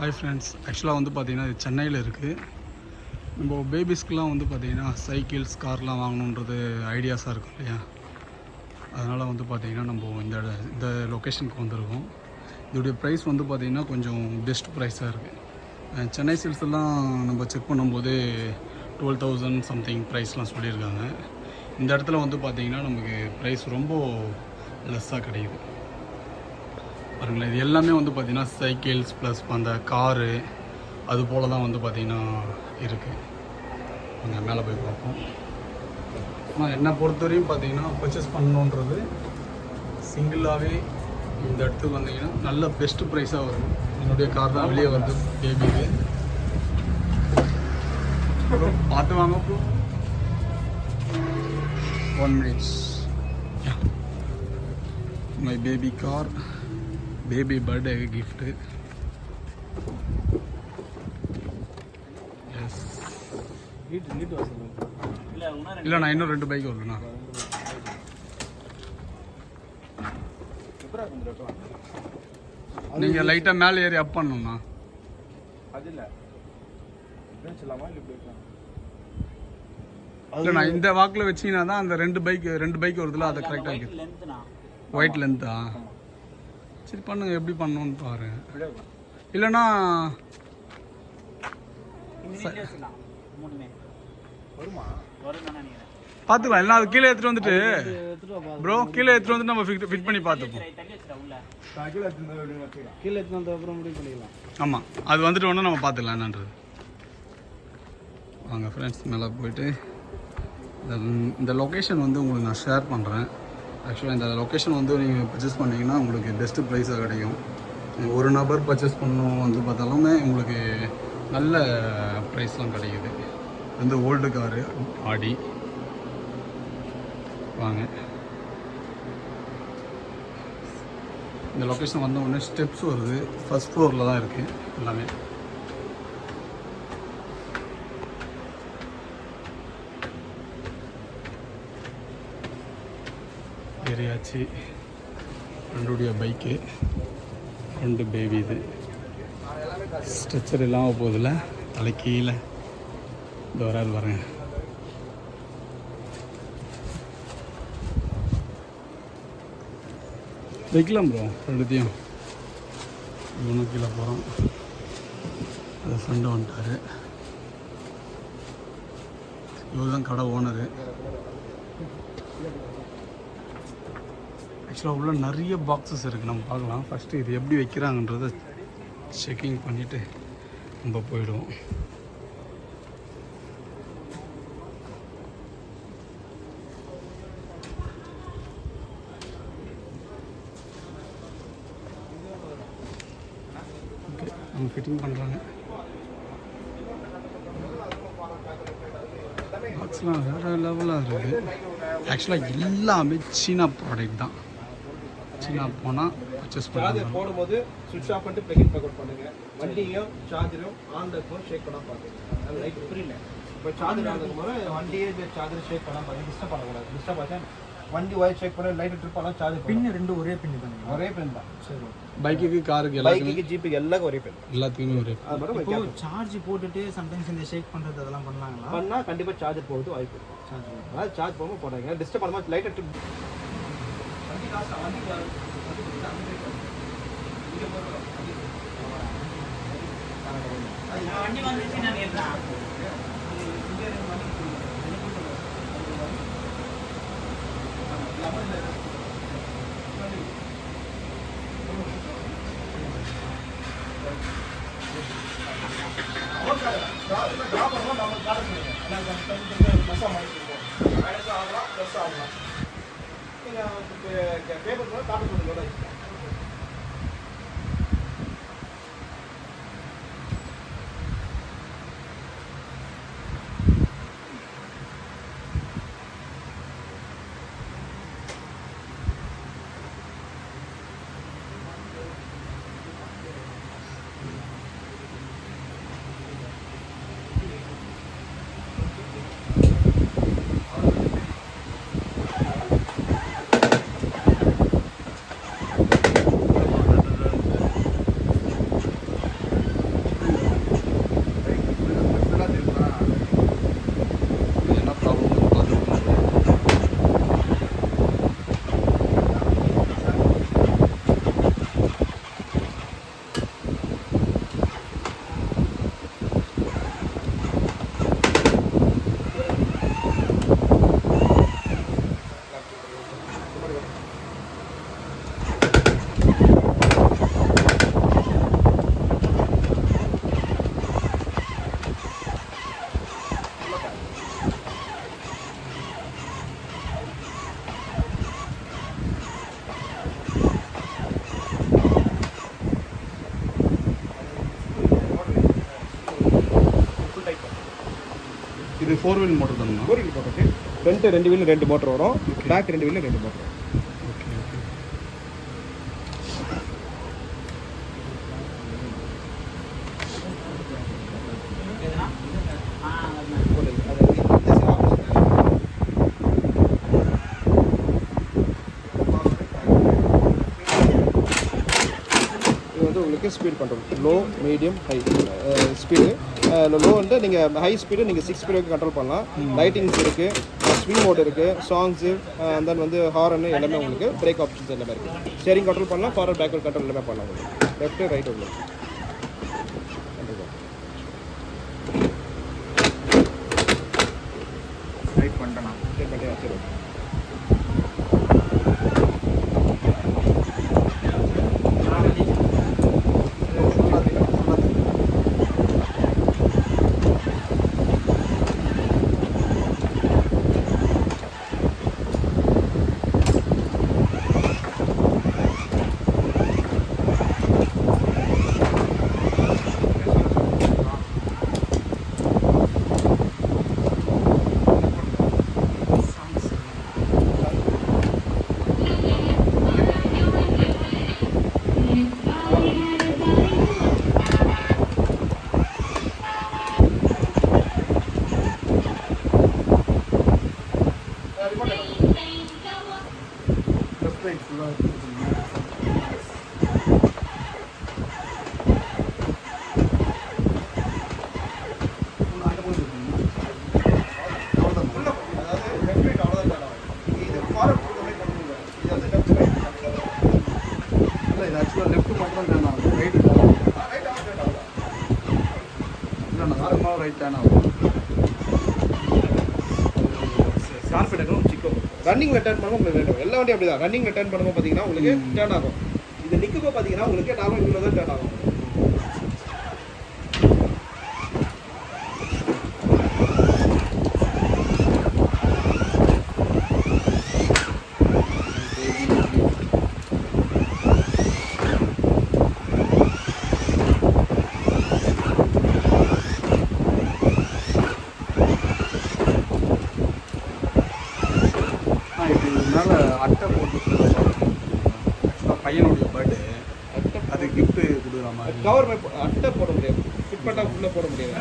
Hi friends, ஆக்சுவலாக வந்து பார்த்திங்கன்னா இது சென்னையில் இருக்குது. நம்ம பேபிஸ்க்கெலாம் வந்து பார்த்திங்கன்னா சைக்கிள்ஸ் கார்லாம் வாங்கணுன்றது ஐடியாஸாக இருக்கும் இல்லையா. அதனால் வந்து பார்த்திங்கன்னா நம்ம இந்த லொக்கேஷனுக்கு வந்திருக்கோம். இதோடைய ப்ரைஸ் வந்து பார்த்திங்கன்னா கொஞ்சம் பெஸ்ட் ப்ரைஸாக இருக்குது. சென்னை சில்ஸ்லாம் நம்ம செக் பண்ணும்போது 12,000 சம்திங் ப்ரைஸ்லாம் சொல்லியிருக்காங்க. இந்த இடத்துல வந்து பார்த்திங்கன்னா நமக்கு ப்ரைஸ் ரொம்ப லெஸ்ஸாக கிடைக்குது. பாருங்களேன், இது எல்லாமே வந்து பார்த்திங்கன்னா சைக்கிள்ஸ் ப்ளஸ் அந்த காரு அது போல் தான் வந்து பார்த்திங்கன்னா இருக்குது. நாங்கள் மேலே போய் பார்ப்போம். ஆனால் என்னை பொறுத்தவரையும் பார்த்திங்கன்னா பர்ச்சேஸ் பண்ணணுன்றது சிங்கிளாகவே இந்த இடத்துக்கு வந்தீங்கன்னா நல்ல பெஸ்ட்டு ப்ரைஸாக வரும். என்னுடைய கார் தான் வெளியே வருது பேபிக்கு. பார்த்து வாங்க bro. 1 minute. My baby car, baby birthday gift. Yes. இல்லை நான் இன்னும் 2 பைக் வருதுண்ணா. நீங்கள் லைட்டாக மேலே ஏறி அப் பண்ணணும்ண்ணா. இல்லைண்ணா, இந்த வாக்கில் வச்சிங்கன்னா தான் அந்த 2 பைக் வருதுல, அதை கரெக்டாக இருக்குது. ஒயிட் லென்த்தா? சரி பண்ணுங்க, எப்படி பண்ணணும்னு பாரு. இல்லைண்ணா பார்த்துக்கலாம். எல்லாம் அது கீழே எடுத்துகிட்டு வந்துட்டு ப்ரோ கீழே எடுத்துகிட்டு வந்துட்டு நம்ம ஃபிட் பண்ணி பார்த்துப்போம். ஆமாம், அது வந்துட்டு ஒன்று நம்ம பார்த்துக்கலாம் என்னன்றது. வாங்க ஃப்ரெண்ட்ஸ், மேலே போயிட்டு இந்த லொக்கேஷன் வந்து உங்களுக்கு நான் ஷேர் பண்ணுறேன். ஆக்சுவலாக இந்த லொக்கேஷன் வந்து நீங்கள் பர்ச்சேஸ் பண்ணிங்கன்னா உங்களுக்கு பெஸ்ட்டு ப்ரைஸாக கிடைக்கும். ஒரு நபர் பர்ச்சேஸ் பண்ணணும் வந்து பார்த்தாலுமே உங்களுக்கு நல்ல ப்ரைஸ்லாம் கிடைக்குது. வந்து ஓல்டு காரு ஆடி. வாங்க, இந்த லொக்கேஷன் வந்த உடனே ஸ்டெப்ஸ் வருது. ஃபர்ஸ்ட் ஃப்ளோரில் தான் இருக்குது எல்லாமே. ஏரியாச்சு. 2 பைக்கு, 2 பேபி. இது ஸ்ட்ரெச்சர் இல்லாமல் போகுதுல, தலை கீழே இந்த வராது பாருங்க. வைக்கலாம் ப்ரோ, 2த்தையும். இவனும் கீழே போகிறோம். அது ஃப்ரெண்டு வந்துட்டார். இவர் தான் கடை ஓனரு. ஆக்சுவலாக உள்ள நிறைய பாக்ஸஸ் இருக்குது, நம்ம பார்க்கலாம். ஃபஸ்ட்டு இது எப்படி வைக்கிறாங்கன்றதை செக்கிங் பண்ணிவிட்டு நம்ம போயிடுவோம். ஓகே, நம்ம ஃபிட்டிங் பண்ணுறாங்க. பாக்ஸ்லாம் வேறு லெவலாக இருக்குது. ஆக்சுவலாக எல்லாமே சீனா ப்ராடக்ட் தான். சீனா போனால் பர்ச்சேஸ் போடும்போது சுவிட்ச் ஆஃப் பண்ணிட்டு ப்ளக் இன் ப்ளக் அவுட் பண்ணுங்க. வண்டியும் சார்ஜரும் ஆன்ல இருக்கும், ஷேக் பண்ணாம பாருங்க. அது லைட் புரியல. இப்போ சார்ஜர் ஆனதுக்கு போது வண்டியே சார்ஜர் ஷேக் பண்ணாம பாருங்க. டிஸ்டர்ப் பண்ணக்கூடாது. டிஸ்டர்ப் ஆச்சா வண்டி ஒயர் ஷேக் பண்ண லைட் ட்ரிப் ஆனா சார்ஜ் பின் 2 ஒரே பின் தான். ஒரே பின் தான். சரி, பைக்குக்கு காருக்கு எல்லாத்துக்கும் பைக்குக்கு ஜீப்புக்கு எல்லாரும் ஒரே பின். எல்லாத்துக்குமே ஒரே. இப்போ சார்ஜ் போட்டுட்டு சம்டைம்ஸ் இந்த ஷேக் பண்றது அதெல்லாம் பண்ணாங்களா? பண்ணா கண்டிப்பா சார்ஜர் போறது வாய்ப்பு இருக்கு. சார்ஜ் சார்ஜ் போகாம போடாதீங்க. டிஸ்டர்ப் பண்ணாம லைட் ட்ரிப் வண்டி காசு வண்டி வந்துச்சு நான் ஏறலாம். பேப்பர் காப்பி போட்டு இது 4 வீல் மோட்டர் தானே? 4 வீல் போட்டுருக்கு. ஃப்ரண்ட் 2 வீல் 2 மோட்டர் வரும், பேக் 2 வீல் 2 மோட்டர் வரும். Okay okay. இது வந்து உங்களுக்கு speed control, low medium high speed. Low வந்து நீங்கள் ஹை ஸ்பீடு நீங்கள் 6 ஸ்பீடு வரைக்கும் கண்ட்ரோல் பண்ணலாம். லைட்டிங்ஸ் இருக்குது, ஸ்விங் மோட் இருக்குது, சாங்ஸு, தென் வந்து ஹாரன் எல்லாமே உங்களுக்கு, பிரேக் ஆப்ஷன்ஸ் எல்லாமே இருக்குது. ஸ்டேரிங் கண்ட்ரோல் பண்ணலாம், ஃபார்வர்ட் பேக்வர்ட் கண்ட்ரோல் எல்லாமே பண்ணலாம் உங்களுக்கு. லெஃப்ட்டு ரைட் உங்களுக்கு. ரைட் பண்ணிட்டேன். சரி பண்ணியா? சரி. இது ஆக்சுவலாக லெஃப்ட் மட்டும் தான் டேன் ஆகும், ரைட்டு இல்லை நார்மலாக ரைட் டேன் ஆகும். ஷார்ப் எடுக்கணும், சிக்கும். ரன்னிங்கில் டர்ன் பண்ணும்போது உங்களுக்கு வேண்டும். எல்லா வண்டியும் அப்படி தான். ரன்னிங்கில் டர்ன் பண்ணும்போது பார்த்தீங்கன்னா உங்களுக்கு டர்ன் ஆகும். இது நிற்கப்போ பார்த்தீங்கன்னா உங்களுக்கு நார்மல் இவ்வளோ தான் டர்ன் ஆகும். இது மேலே அட்டை போட்டு ஆக்சுவலாக பையனுடைய பர்த்டே, அது கிஃப்ட்டு கொடுக்குற மாதிரி. கவர் அட்டை போட முடியாது, ஃபிட் பண்ணால் உள்ளே போட முடியாது.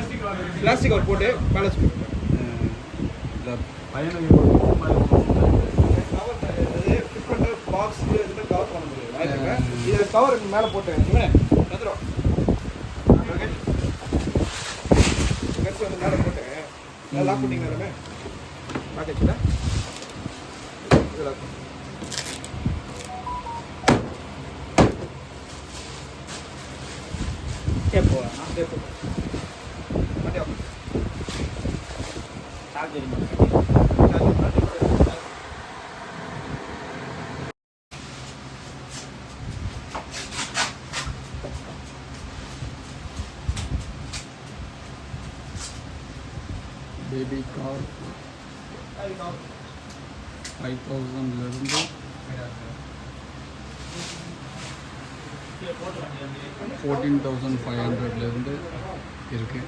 பிளாஸ்டிக் கவர் போட்டு பேலன்ஸ் பண்ணுங்க. இல்லை பையனுக்கு ஒரு மாதிரி கவர் அது ஃபிட் பண்ண பாக்ஸ் எதுவுமே கவர் பண்ண முடியாது. இது கவர் மேலே போட்டு வந்துடும். வந்து மேலே போட்டு லாக் பண்ணிங்கன்னா லாக் வச்சுட்டா இதெல்லாம் எப்போ பேபி கார் 5000லேருந்து 14,500லேருந்து இருக்குது.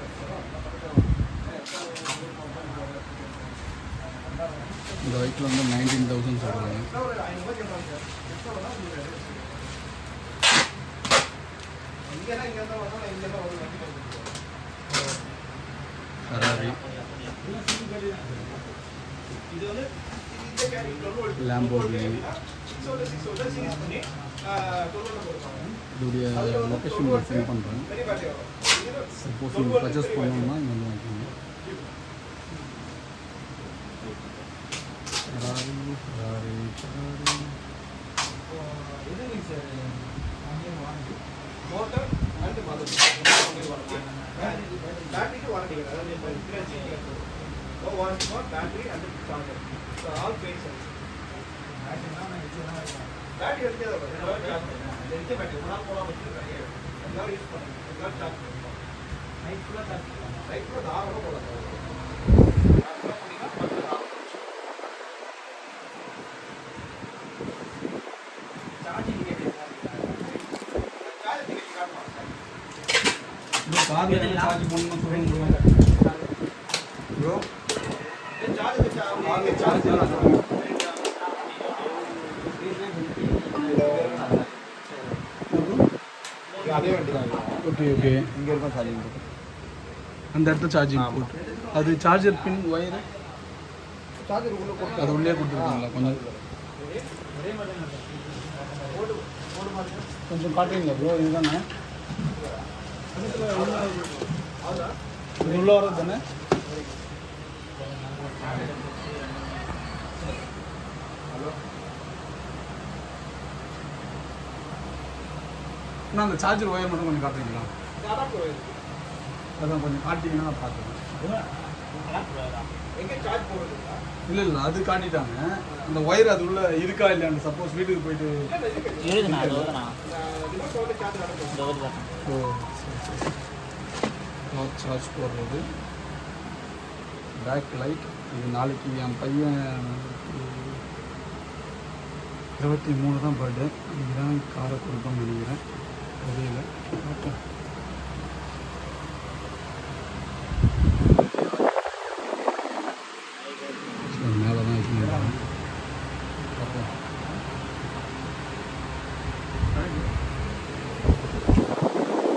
இந்த பைக்கில் வந்து 19,000 சொல்கிறாங்க. Ferrari, Lamborghini. இதோடைய லொக்கேஷன் சென்ட் பண்ணுறேன். சப்போஸ் நீங்கள் பர்ச்சேஸ் பண்ணணும்னா இங்கே வந்து வாங்கிக்கோங்க. ஃபெராரி மோட்டர் அண்ட் மதர் பேட்டரிக்கு வாரண்டி அதாவது warranty for battery and charger. So all base battery எடுத்து பேட்டரி ஒரு நாள் போகலாம் வச்சுருக்காங்க. எல்லாரும் யூஸ் பண்ணுங்க, எல்லாரும் சார்ஜ் பண்ணுவோம். நைட் ஃபுல்லாக சார்ஜ் பண்ணலாம். நைட் ஃபுல்லாக 6 ரூபா போகலாம். காரில் சார்ஜ் பண்ணணும்னு சொல்லுங்க ப்ரோ. வாங்க சார்ஜர் அதே வண்டி தான். Okay okay. இங்கே இருக்கும் சார்ஜிங் போட்டு. அந்த இடத்துல சார்ஜிங் போட்டு அது சார்ஜர் பின் ஒயரு சார்ஜர் உள்ள போட்டு அது உள்ளே கொடுத்துருக்கீங்களா? கொஞ்சம் காட்டுறீங்களா ப்ரோ? இதுதானே இது உள்ள வர்றது தானே? அண்ணா அந்த சார்ஜர் ஒயர் மட்டும் கொஞ்சம் காட்டுறீங்களா? அதான் கொஞ்சம் காட்டிங்கன்னா நான் பார்த்துக்கிறேன். எங்கே சார்ஜ் போடுறதுங்களா? இல்லை அது காட்டிட்டாங்க. அந்த ஒயர் அது உள்ள இருக்கா இல்லையான்னு சப்போஸ் வீட்டுக்கு போயிட்டு சார்ஜ் போடுறது. பேக் லைட் இது நாளைக்கு என் பையன் 23 தான் பர்த்டே. அன்றைக்கி தான் காரை கொடுப்போம்னு நினைக்கிறேன். தெரியல பார்ப்போம். மேலே தான் இது பார்ப்போம்.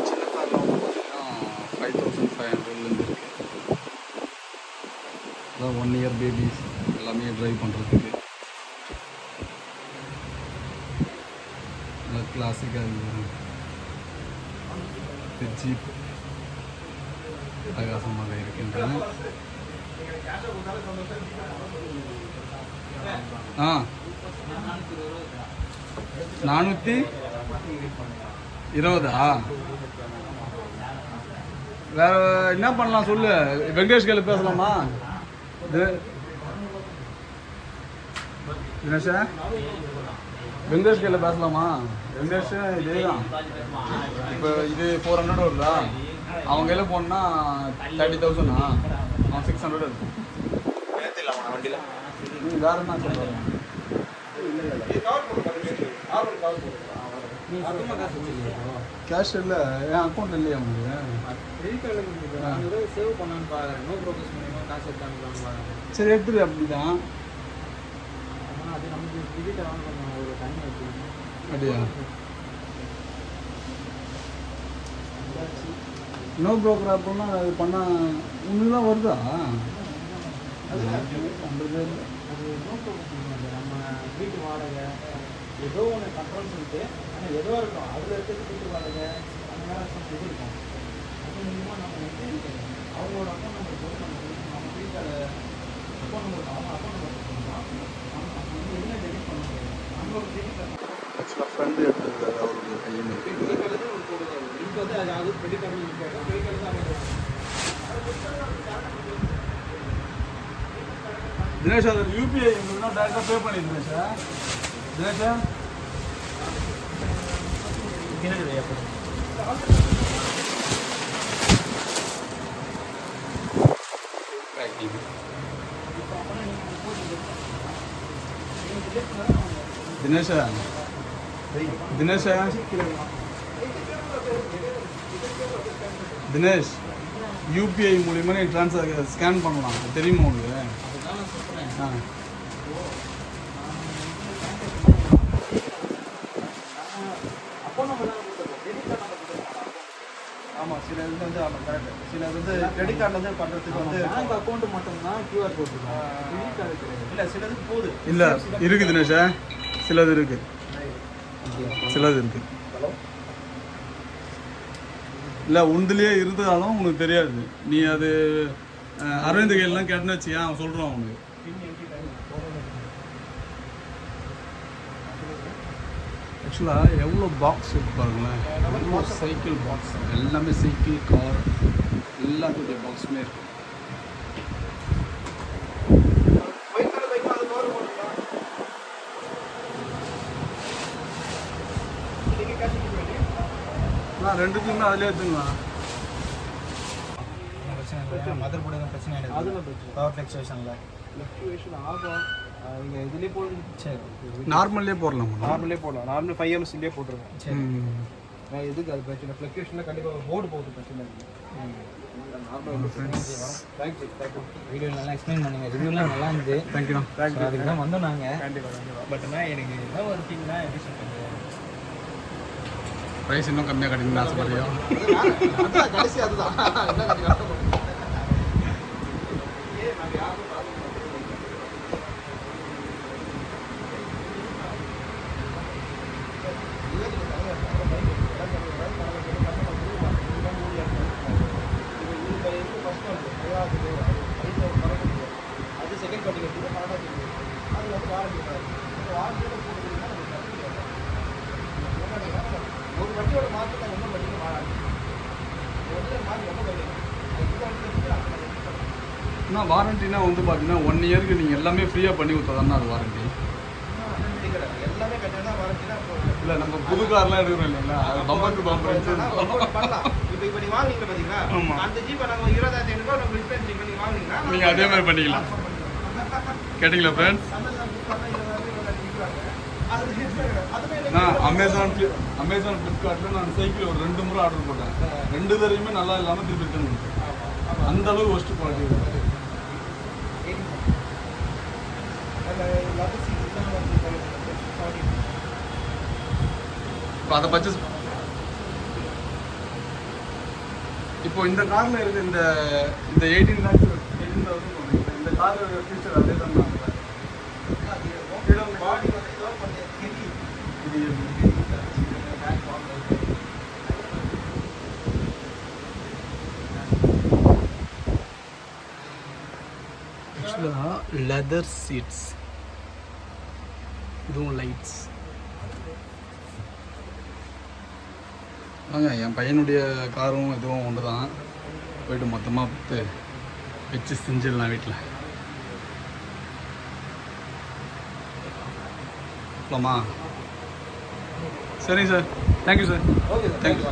சின்ன காரில் வந்து பார்த்தீங்கன்னா 5500 இருக்குது. அதான் 1 இயர் பேபிஸ் எல்லாமே ட்ரைவ் பண்ணுறதுக்கு கிளாசிக்காக ஜீப் பிரகாசமாக இருக்கின்றன. ஆ 420. வேற என்ன பண்ணலாம் சொல்லு? வெங்கடேஷ் கையில் பேசலாமா? தினேஷா வெங்கடேஷ் கையில் பேசலாமா? வெங்கடேஷ் இதே தான். இப்போ இது 400 வருதா? அவங்க கையில் போனால் 30,000. அவன் 600 இருக்கும். வண்டியில் வேற என்ன சொல்கிறாங்க? கேஷ் இல்லை, என் அக்கௌண்ட் இல்லையா உங்களுக்கு? சேவ் பண்ணான்னு பாருங்க. நோ ப்ரோக்ரஸ் மூலியமா காசு எடுத்தாங்க. சரி எடுத்துரு. அப்படிதான் அது நமக்கு டிஜிட்டல் ஆன் பண்ண ஒரு டைம் ஆச்சு. அப்படியா? நோ ப்ரோக்கர் அப்படின்னா அது பண்ணால் உங்களுக்கு தான் வருதா? அது பண்ணுறது இல்லை. அது நோ ப்ரோக்ரஸ் பண்ணுவாங்க. நம்ம வீட்டு வாடகை ஏதோ ஒன்று கண்ட்ரோல் பண்ணிட்டு, ஆனால் ஏதோ இருக்கும் அதில் இருக்கிறது வீட்டு வாடகை அந்த மாதிரி இது இருக்கும். அது மூலியமாக நம்ம வந்து அவங்களோட அக்கௌண்ட் நம்பர் போட்டு நம்ம வீட்டில் அக்கௌண்ட் நம்பர் அவங்க அக்கௌண்ட் நம்பர் போட்டோம்னா நம்ம வந்து என்ன டெலிட் பண்ண முடியாது. நம்மளோட டெலிட் ஆக்சுவலாக ஃப்ரெண்டு எடுத்துருக்காரு அவருடைய கையில் லிங்க் வந்து அதாவது கிரெடிட் கார்டு லிங்க் ஆகிடும். கிரெடிட் கார்டு தான் தினேஷ் அது யூபிஐ எங்களுக்குனா டேரெக்டாக பே பண்ணி தினேஷா. தினேஷா தினேஷா தினேஷா தினேஷ் யூபிஐ மூலிமா நீ ட்ரான்ஸ்ஃபர் ஸ்கேன் பண்ணலாம். தெரியுமா உங்களுக்கு? ஆ ஆமாம், சில இது வந்து ஆமாம் கரெக்ட். சில இது வந்து கிரெடிட் கார்டில் வந்து பண்ணுறதுக்கு வந்து பேங்க் அக்கௌண்ட் மட்டும்தான் QR போட்டுருக்கோம். கிரெடிட் கார்டு கிடையாது. இல்லை சிலதுக்கு போகுது. இல்லை இருக்குது தினேஷா. சிலது இருக்குது, சிலது இருக்குது. ஹலோ இல்லை உண்டுலேயே இருந்தாலும் உனக்கு தெரியாது. நீ அது அரவிந்த் கையிலாம் கேட்டுன்னு வச்சியா அவன் சொல்கிறான் உனக்கு. ஆக்சுவலாக எவ்வளோ பாக்ஸ் இருக்கு பாருங்களேன். எவ்வளோ சைக்கிள் பாக்ஸ், எல்லாமே சைக்கிள் கார் எல்லாத்துடைய பாக்ஸுமே இருக்கு. நான் ரெண்டுத்துக்குமே அதிலே எடுத்துங்களா? பிரச்சனை இல்லை. மதர் போர்டு எதுவும் பிரச்சனை இல்லை. அதில் பிரச்சனை பவர் ஃப்ளக்சுவேஷனில் ஃப்ளக்சுவேஷன் ஆகும். இங்கே இதுலேயே போடுங்க. சரி நார்மல்லே போடலாமா? நார்மலே போடலாம். நார்மல் 5 MSலேயே போட்டுருங்க. சரி இதுக்கு அது பிரச்சனை ஃப்ளக்சுவேஷனில் கண்டிப்பாக போர்டு போட்டு பிரச்சனை இருக்குது. வீடியோ நல்லா எக்ஸ்பிளைன் பண்ணுங்க, ரிவ்யூலாம் நல்லா இருந்தது. தேங்க்யூ. அதுக்கு தான் வந்தோம் நாங்கள். கண்டிப்பாக பட் ஆனால் எனக்கு என்ன ஒரு திங்னா எப்படி சொல்கிறது, ப்ரைஸ் இன்னும் கம்மியாக கிடைக்குன்னு ஆசைப்படுறியா? அதுதான் கடைசி அதுதான் என்ன கண்டிப்பாக அது செகண்ட் பார்ட்டி கட்டி பணம் அது வந்து வாரண்டி வாரண்டியோட போடுறதுன்னா ஒரு வண்டியோட மாற்றத்தை ஒன்றும் பண்ணிக்க வாராங்க. ஒரு மாற்றி ரொம்ப கம்மியாக ஆனால் வாரண்டினா வந்து பார்த்தீங்கன்னா 1 இயருக்கு நீங்கள் எல்லாமே ஃப்ரீயாக பண்ணி கொடுத்தாதானே அது வாரண்டி. எல்லாமே கட்டினா வாரண்டினா இல்லை நம்ம புது கார்லாம் எடுக்கிறோம் இல்லைங்களா, அது பம்பர் டு பம்பர் பண்ணலாம். இப்போ நீ வாங்குனீங்க பார்த்தீங்களா, ஆமாம். அந்த ஜீப்பை நாங்கள் 20,500 நம்ம ரிப்பேர் பண்ணி வாங்குனீங்கன்னா நீங்கள் அதே மாதிரி பண்ணிக்கலாம். கேட்டிங்களா ஃப்ரெண்ட்ஸ்? நான் அமேசான் ஃப்ளிப்கார்ட்டில் நான் சைக்கிள் ஒரு 2 முறை ஆர்டர் போட்டேன். 2 தடவையுமே நல்லா இல்லாமல் திருப்பி ரிட்டர்ன் பண்ணிட்டேன். அந்த அளவுக்கு ஒஸ்ட் குவாலிட்டி. இப்போ அதை பர்ச்சேஸ் இப்போ இந்த காரில் இருக்க இந்த 18 lakhs 18,000 இந்த கார் ஃபியூச்சர் அதே தான். பாடி வந்து கொஞ்சம் ஹெவி லெதர் சீட்ஸ், இதுவும் லைட்ஸ். வாங்க, என் பையனுடைய காரும் இதுவும் ஒன்று தான். போய்ட்டு மொத்தமாக பார்த்து வச்சு செஞ்சிடலாம் வீட்டில். போலாமா? சரிங்க sir, thank you sir. Okay thank you.